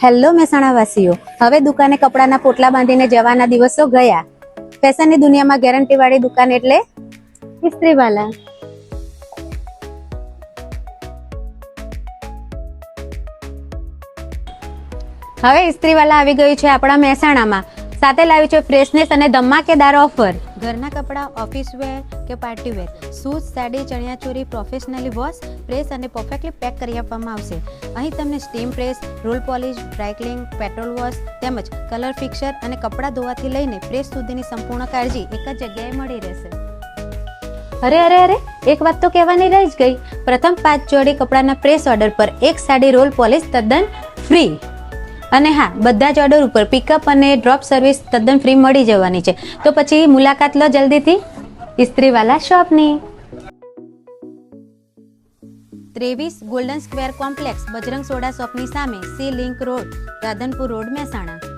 Hello મહેસાણાવાસીઓ, હવે દુકાને કપડાના પોટલા બાંધીને જવાના દિવસો ગયા. ફેશનની દુનિયામાં ગેરંટી વાળી દુકાન એટલે ઇસ્ત્રીવાલા. હવે ઇસ્ત્રીવાલા આવી ગયું છે આપણા મહેસાણામાં. સાથે લાવ્યું છે ફ્રેશનેસ અને ધમાકેદાર ઓફર. ઘરના કપડાં, ઓફિસ વેર કે પાર્ટી વેર, શૂઝ, સાડી, ચણિયાચોળી પ્રોફેશનલી વોશ, પ્રેસ અને પરફેક્ટલી પેક કરી આપવામાં આવશે. અહીં તમને steam press, roll polish, dry clean, petrol wash તેમજ કલર ફિક્સર અને કપડાં ધોવાથી લઈને પ્રેસ સુધીની સંપૂર્ણ કાળજી એક જ જગ્યાએ મળી રહેશે. અરે અરે અરે, એક વાત તો કહેવાની રહી જ ગઈ. પ્રથમ 5 જોડી કપડાના પ્રેસ ઓર્ડર પર એક સાડી રોલ પોલિશ તદ્દન ફ્રી. અને હા, બધા જ ઓર્ડર ઉપર પિકઅપ અને ડ્રોપ સર્વિસ તદ્દન ફ્રી મળી જવાની છે. તો પછી મુલાકાત લો જલ્દીથી ઇસ્ત્રીવાલા શોપની. 23 Golden Square Complex, Bajrang soda શોપની સામે, Sea Link Road, Radhanpur Road, Mehsana.